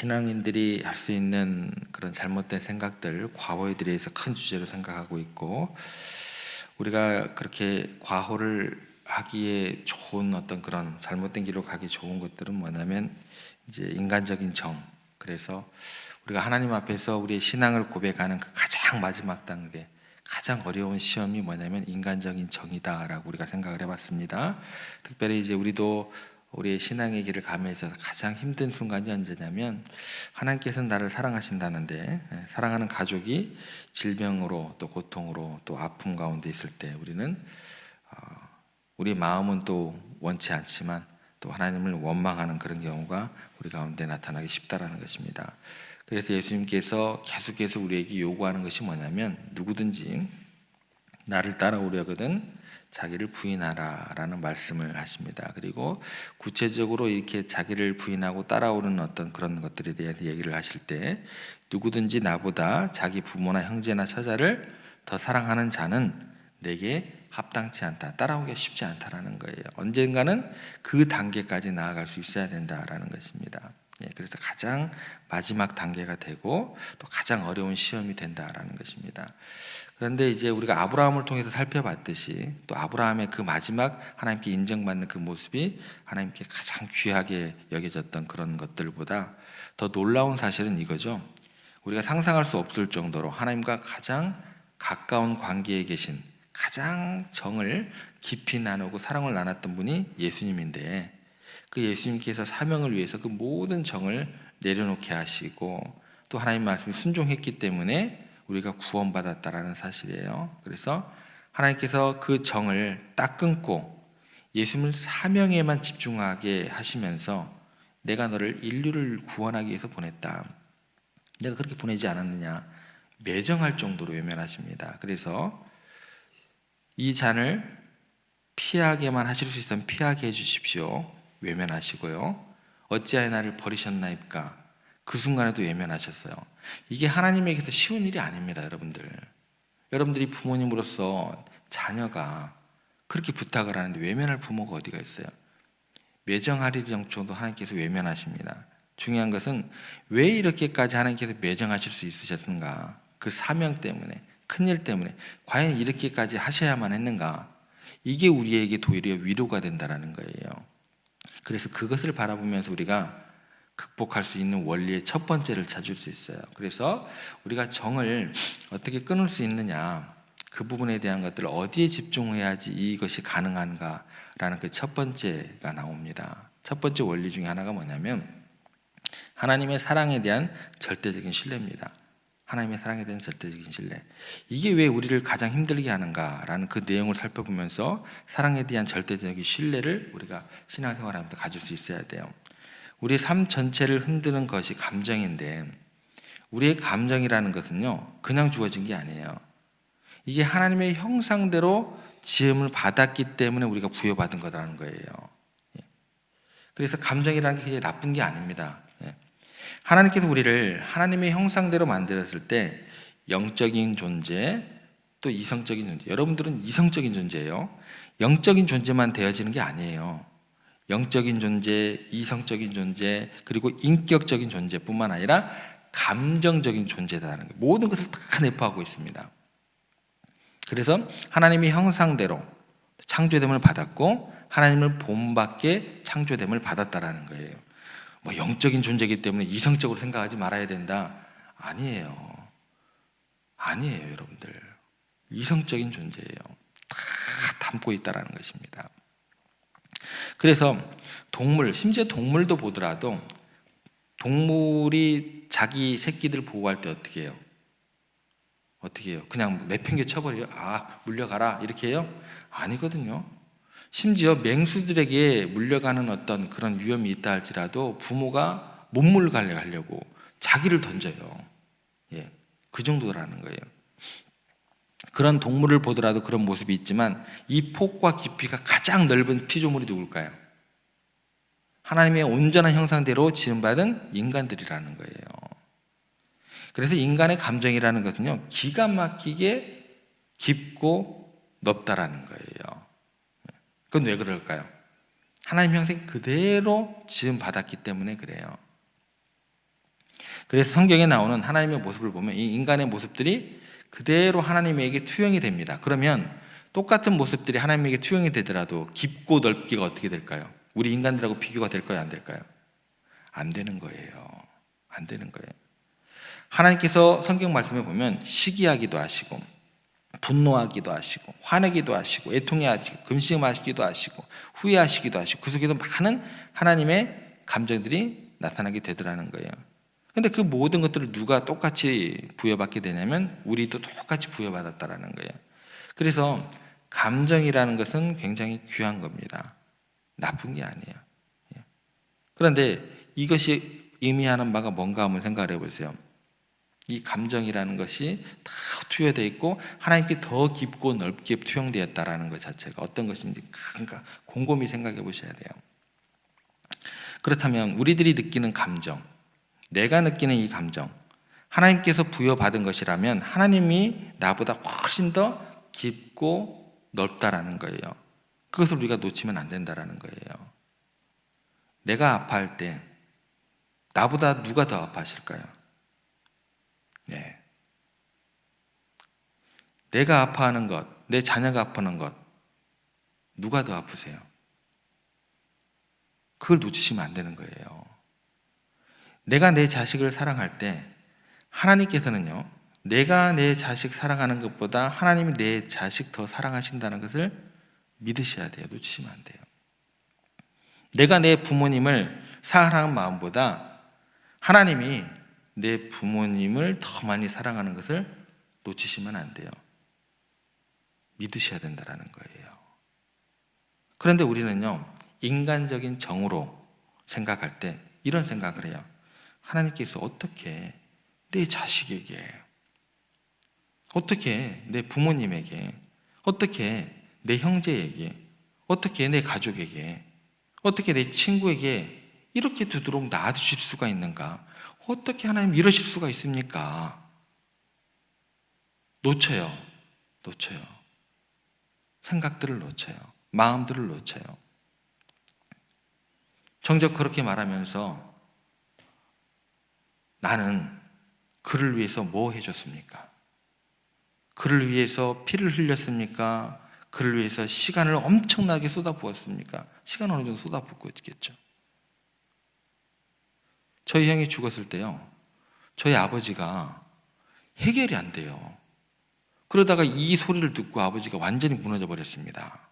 신앙인들이 할 수 있는 그런 잘못된 생각들, 과거에 대해서 큰 주제로 생각하고 있고, 우리가 그렇게 과거를 하기에 좋은 어떤 그런 잘못된 길로 가기 좋은 것들은 뭐냐면 이제 인간적인 정. 그래서 우리가 하나님 앞에서 우리의 신앙을 고백하는 그 가장 마지막 단계, 가장 어려운 시험이 뭐냐면 인간적인 정이다라고 우리가 생각을 해봤습니다. 특별히 이제 우리도 우리의 신앙의 길을 가면서 있어서 가장 힘든 순간이 언제냐면, 하나님께서는 나를 사랑하신다는데 사랑하는 가족이 질병으로 또 고통으로 또 아픔 가운데 있을 때 우리는 우리 마음은 또 원치 않지만 또 하나님을 원망하는 그런 경우가 우리 가운데 나타나기 쉽다라는 것입니다. 그래서 예수님께서 계속해서 우리에게 요구하는 것이 뭐냐면, 누구든지 나를 따라오려거든 자기를 부인하라 라는 말씀을 하십니다. 그리고 구체적으로 이렇게 자기를 부인하고 따라오는 어떤 그런 것들에 대해 얘기를 하실 때, 누구든지 나보다 자기 부모나 형제나 처자를 더 사랑하는 자는 내게 합당치 않다, 따라오기가 쉽지 않다라는 거예요. 언젠가는 그 단계까지 나아갈 수 있어야 된다라는 것입니다. 그래서 가장 마지막 단계가 되고 또 가장 어려운 시험이 된다라는 것입니다. 그런데 이제 우리가 아브라함을 통해서 살펴봤듯이, 또 아브라함의 그 마지막 하나님께 인정받는 그 모습이 하나님께 가장 귀하게 여겨졌던 그런 것들보다 더 놀라운 사실은 이거죠. 우리가 상상할 수 없을 정도로 하나님과 가장 가까운 관계에 계신, 가장 정을 깊이 나누고 사랑을 나눴던 분이 예수님인데, 그 예수님께서 사명을 위해서 그 모든 정을 내려놓게 하시고 또 하나님 말씀에 순종했기 때문에 우리가 구원받았다라는 사실이에요. 그래서 하나님께서 그 정을 딱 끊고 예수님을 사명에만 집중하게 하시면서, 내가 너를 인류를 구원하기 위해서 보냈다, 내가 그렇게 보내지 않았느냐 매정할 정도로 외면하십니다. 그래서 이 잔을 피하게만 하실 수 있으면 피하게 해주십시오, 외면하시고요. 어찌하여 나를 버리셨나이까, 그 순간에도 외면하셨어요. 이게 하나님에게서 쉬운 일이 아닙니다. 여러분들이 부모님으로서 자녀가 그렇게 부탁을 하는데 외면할 부모가 어디가 있어요? 매정하리 정도도 하나님께서 외면하십니다. 중요한 것은 왜 이렇게까지 하나님께서 매정하실 수 있으셨는가, 그 사명 때문에, 큰일 때문에 과연 이렇게까지 하셔야만 했는가, 이게 우리에게 도리어 위로가 된다는 거예요. 그래서 그것을 바라보면서 우리가 극복할 수 있는 원리의 첫 번째를 찾을 수 있어요. 그래서 우리가 정을 어떻게 끊을 수 있느냐, 그 부분에 대한 것들을 어디에 집중해야지 이것이 가능한가라는 그 첫 번째가 나옵니다. 첫 번째 원리 중에 하나가 뭐냐면 하나님의 사랑에 대한 절대적인 신뢰입니다. 하나님의 사랑에 대한 절대적인 신뢰. 이게 왜 우리를 가장 힘들게 하는가라는 그 내용을 살펴보면서 사랑에 대한 절대적인 신뢰를 우리가 신앙생활하면서 가질 수 있어야 돼요. 우리 삶 전체를 흔드는 것이 감정인데, 우리의 감정이라는 것은요 그냥 주어진 게 아니에요. 이게 하나님의 형상대로 지음을 받았기 때문에 우리가 부여받은 거라는 거예요. 그래서 감정이라는 게 나쁜 게 아닙니다. 하나님께서 우리를 하나님의 형상대로 만들었을 때 영적인 존재, 또 이성적인 존재. 여러분들은 이성적인 존재예요. 영적인 존재만 되어지는 게 아니에요. 영적인 존재, 이성적인 존재, 그리고 인격적인 존재뿐만 아니라 감정적인 존재다라는 거, 모든 것을 다 내포하고 있습니다. 그래서 하나님의 형상대로 창조됨을 받았고 하나님을 본받게 창조됨을 받았다라는 거예요. 뭐 영적인 존재이기 때문에 이성적으로 생각하지 말아야 된다, 아니에요. 여러분들 이성적인 존재예요. 다 담고 있다라는 것입니다. 그래서 동물, 심지어 동물도 보더라도 동물이 자기 새끼들 보호할 때 어떻게 해요? 그냥 내팽개 쳐버려요? 물려가라 이렇게 해요? 아니거든요. 심지어 맹수들에게 물려가는 어떤 그런 위험이 있다 할지라도 부모가 못 물려가려 하려고 자기를 던져요. 그 정도라는 거예요. 그런 동물을 보더라도 그런 모습이 있지만 이 폭과 깊이가 가장 넓은 피조물이 누굴까요? 하나님의 온전한 형상대로 지음받은 인간들이라는 거예요. 그래서 인간의 감정이라는 것은요 기가 막히게 깊고 넓다라는 거예요. 그건 왜 그럴까요? 하나님 형상 그대로 지음받았기 때문에 그래요. 그래서 성경에 나오는 하나님의 모습을 보면 이 인간의 모습들이 그대로 하나님에게 투영이 됩니다. 그러면 똑같은 모습들이 하나님에게 투영이 되더라도 깊고 넓기가 어떻게 될까요? 우리 인간들하고 비교가 될까요? 안 될까요? 안 되는 거예요. 안 되는 거예요. 하나님께서 성경 말씀에 보면 시기하기도 하시고 분노하기도 하시고 화내기도 하시고 애통해하시고 금식하시기도 하시고 후회하시기도 하시고 그 속에도 많은 하나님의 감정들이 나타나게 되더라는 거예요. 그런데 그 모든 것들을 누가 똑같이 부여받게 되냐면 우리도 똑같이 부여받았다라는 거예요. 그래서 감정이라는 것은 굉장히 귀한 겁니다. 나쁜 게 아니에요. 그런데 이것이 의미하는 바가 뭔가 한번 생각을 해보세요. 이 감정이라는 것이 다 투여되어 있고 하나님께 더 깊고 넓게 투영되었다라는 것 자체가 어떤 것인지 곰곰이 생각해 보셔야 돼요. 그렇다면 우리들이 느끼는 감정, 내가 느끼는 이 감정, 하나님께서 부여받은 것이라면 하나님이 나보다 훨씬 더 깊고 넓다라는 거예요. 그것을 우리가 놓치면 안 된다라는 거예요. 내가 아파할 때 나보다 누가 더 아파하실까요? 네. 내가 아파하는 것, 내 자녀가 아파하는 것, 누가 더 아프세요? 그걸 놓치시면 안 되는 거예요. 내가 내 자식을 사랑할 때 하나님께서는요, 내가 내 자식 사랑하는 것보다 하나님이 내 자식 더 사랑하신다는 것을 믿으셔야 돼요. 놓치시면 안 돼요. 내가 내 부모님을 사랑하는 마음보다 하나님이 내 부모님을 더 많이 사랑하는 것을 놓치시면 안 돼요. 믿으셔야 된다는 거예요. 그런데 우리는요, 인간적인 정으로 생각할 때 이런 생각을 해요. 하나님께서 어떻게 내 자식에게, 어떻게 내 부모님에게, 어떻게 내 형제에게, 어떻게 내 가족에게, 어떻게 내 친구에게 이렇게 두도록 놔두실 수가 있는가? 어떻게 하나님 이러실 수가 있습니까? 놓쳐요. 생각들을 놓쳐요. 마음들을 놓쳐요. 정작 그렇게 말하면서 나는 그를 위해서 뭐 해줬습니까? 그를 위해서 피를 흘렸습니까? 그를 위해서 시간을 엄청나게 쏟아부었습니까? 시간 어느 정도 쏟아붓고 있겠죠. 저희 형이 죽었을 때요, 저희 아버지가 해결이 안 돼요. 그러다가 이 소리를 듣고 아버지가 완전히 무너져 버렸습니다.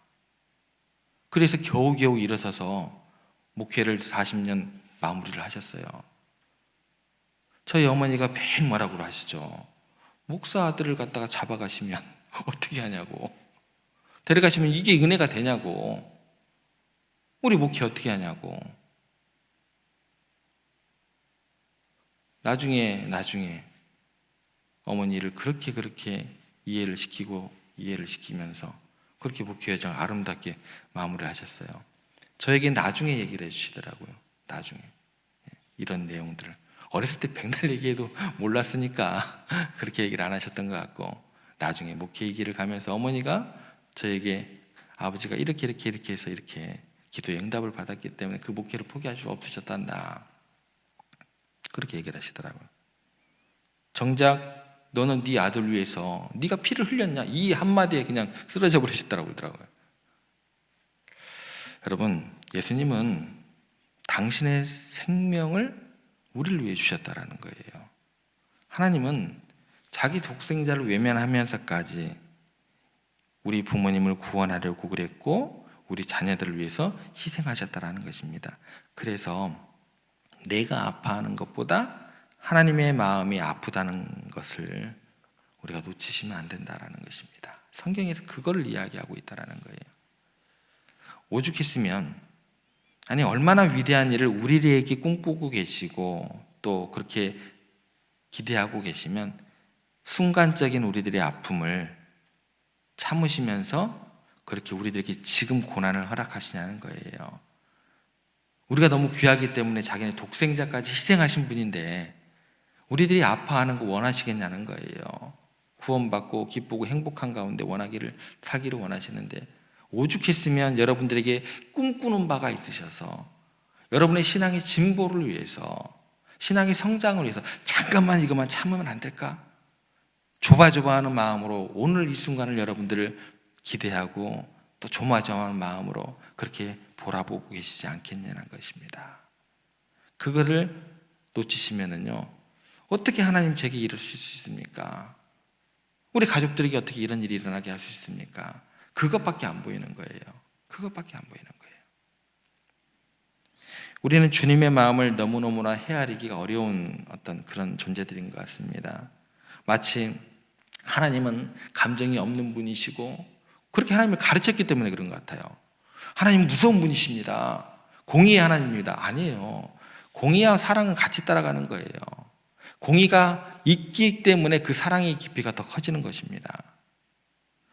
그래서 겨우겨우 일어서서 목회를 40년 마무리를 하셨어요. 저희 어머니가 매일 뭐라고 하시죠? 목사 아들을 갖다가 잡아가시면 어떻게 하냐고, 데려가시면 이게 은혜가 되냐고, 우리 목회 어떻게 하냐고. 나중에 어머니를 그렇게 이해를 시키면서 그렇게 목회 여정을 아름답게 마무리하셨어요. 저에게 나중에 얘기를 해주시더라고요. 나중에 이런 내용들을 어렸을 때 백날 얘기해도 몰랐으니까 그렇게 얘기를 안 하셨던 것 같고, 나중에 목회 길을 가면서 어머니가 저에게 아버지가 이렇게 해서 이렇게 기도의 응답을 받았기 때문에 그 목회를 포기할 수 없으셨단다, 그렇게 얘기를 하시더라고요. 정작 너는 네 아들 위해서 네가 피를 흘렸냐, 이 한마디에 그냥 쓰러져 버리셨다고 그러더라고요. 여러분, 예수님은 당신의 생명을 우리를 위해 주셨다라는 거예요. 하나님은 자기 독생자를 외면하면서까지 우리 부모님을 구원하려고 그랬고 우리 자녀들을 위해서 희생하셨다라는 것입니다. 그래서 내가 아파하는 것보다 하나님의 마음이 아프다는 것을 우리가 놓치시면 안 된다라는 것입니다. 성경에서 그걸 이야기하고 있다라는 거예요. 오죽했으면, 아니 얼마나 위대한 일을 우리에게 꿈꾸고 계시고 또 그렇게 기대하고 계시면 순간적인 우리들의 아픔을 참으시면서 그렇게 우리들에게 지금 고난을 허락하시냐는 거예요. 우리가 너무 귀하기 때문에 자기는 독생자까지 희생하신 분인데 우리들이 아파하는 거 원하시겠냐는 거예요. 구원받고 기쁘고 행복한 가운데 살기를 원하시는데, 오죽했으면 여러분들에게 꿈꾸는 바가 있으셔서 여러분의 신앙의 진보를 위해서 신앙의 성장을 위해서 잠깐만 이것만 참으면 안 될까? 조바조바하는 마음으로 오늘 이 순간을 여러분들을 기대하고 또 조마조마한 마음으로 그렇게 바라보고 계시지 않겠냐는 것입니다. 그거를 놓치시면은요, 어떻게 하나님 제게 이룰 수 있습니까? 우리 가족들에게 어떻게 이런 일이 일어나게 할 수 있습니까? 그것밖에 안 보이는 거예요. 그것밖에 안 보이는 거예요. 우리는 주님의 마음을 너무너무나 헤아리기가 어려운 어떤 그런 존재들인 것 같습니다. 마치 하나님은 감정이 없는 분이시고 그렇게 하나님을 가르쳤기 때문에 그런 것 같아요. 하나님은 무서운 분이십니다. 공의의 하나님입니다. 아니에요. 공의와 사랑은 같이 따라가는 거예요. 공의가 있기 때문에 그 사랑의 깊이가 더 커지는 것입니다.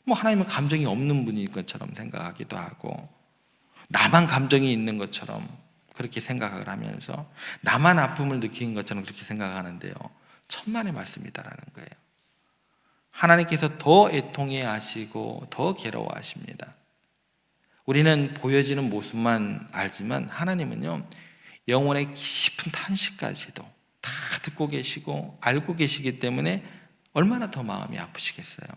하나님은 감정이 없는 분인 것처럼 생각하기도 하고 나만 감정이 있는 것처럼 그렇게 생각을 하면서 나만 아픔을 느끼는 것처럼 그렇게 생각하는데요, 천만의 말씀이다라는 거예요. 하나님께서 더 애통해 하시고 더 괴로워하십니다. 우리는 보여지는 모습만 알지만 하나님은요, 영혼의 깊은 탄식까지도 다 듣고 계시고 알고 계시기 때문에 얼마나 더 마음이 아프시겠어요.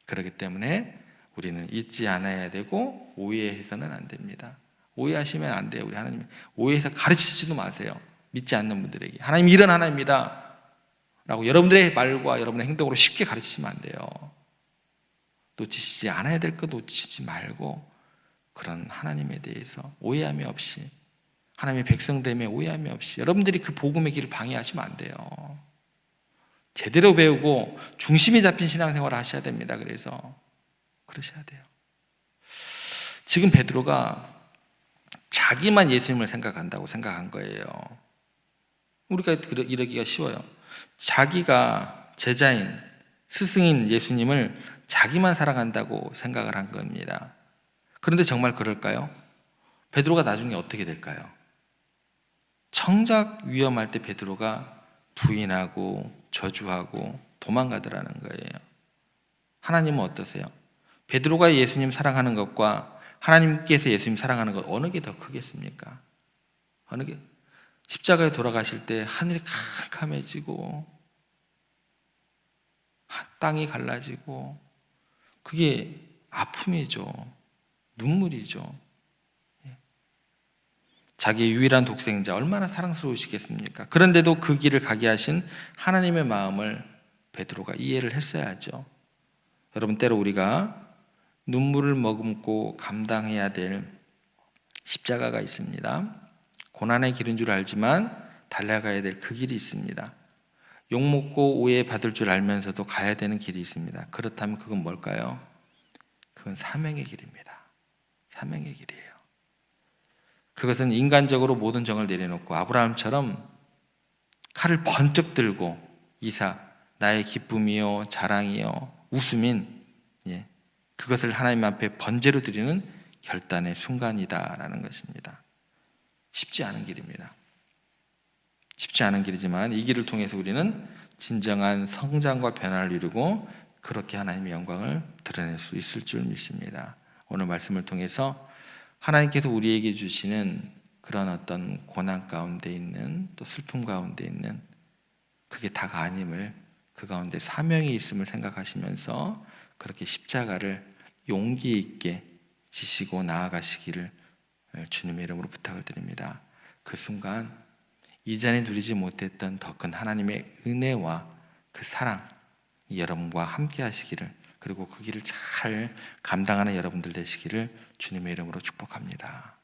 그렇기 때문에 우리는 잊지 않아야 되고 오해해서는 안 됩니다. 오해하시면 안 돼요. 우리 하나님 오해해서 가르치지도 마세요. 믿지 않는 분들에게 하나님 이런 하나님이다 라고 여러분들의 말과 여러분의 행동으로 쉽게 가르치시면 안 돼요. 놓치지 않아야 될 거 놓치지 말고 그런 하나님에 대해서 오해함이 없이, 하나님의 백성됨에 오해함이 없이 여러분들이 그 복음의 길을 방해하시면 안 돼요. 제대로 배우고 중심이 잡힌 신앙생활을 하셔야 됩니다. 그래서 그러셔야 돼요. 지금 베드로가 자기만 예수님을 생각한다고 생각한 거예요. 우리가 이러기가 쉬워요. 자기가 제자인 스승인 예수님을 자기만 사랑한다고 생각을 한 겁니다. 그런데 정말 그럴까요? 베드로가 나중에 어떻게 될까요? 정작 위험할 때 베드로가 부인하고 저주하고 도망가더라는 거예요. 하나님은 어떠세요? 베드로가 예수님 사랑하는 것과 하나님께서 예수님 사랑하는 것 어느 게 더 크겠습니까? 어느 게? 십자가에 돌아가실 때 하늘이 캄캄해지고 땅이 갈라지고 그게 아픔이죠. 눈물이죠. 자기의 유일한 독생자 얼마나 사랑스러우시겠습니까? 그런데도 그 길을 가게 하신 하나님의 마음을 베드로가 이해를 했어야죠. 여러분, 때로 우리가 눈물을 머금고 감당해야 될 십자가가 있습니다. 고난의 길인 줄 알지만 달려가야 될 그 길이 있습니다. 욕먹고 오해받을 줄 알면서도 가야 되는 길이 있습니다. 그렇다면 그건 뭘까요? 그건 사명의 길입니다. 사명의 길이에요. 그것은 인간적으로 모든 정을 내려놓고 아브라함처럼 칼을 번쩍 들고 이삭, 나의 기쁨이요 자랑이요 웃음인 그것을 하나님 앞에 번제로 드리는 결단의 순간이다라는 것입니다. 쉽지 않은 길입니다. 쉽지 않은 길이지만 이 길을 통해서 우리는 진정한 성장과 변화를 이루고 그렇게 하나님의 영광을 드러낼 수 있을 줄 믿습니다. 오늘 말씀을 통해서 하나님께서 우리에게 주시는 그런 어떤 고난 가운데 있는 또 슬픔 가운데 있는 그게 다가 아님을, 그 가운데 사명이 있음을 생각하시면서 그렇게 십자가를 용기 있게 지시고 나아가시기를 주님의 이름으로 부탁을 드립니다. 그 순간 이전에 누리지 못했던 더 큰 하나님의 은혜와 그 사랑 여러분과 함께 하시기를, 그리고 그 길을 잘 감당하는 여러분들 되시기를 주님의 이름으로 축복합니다.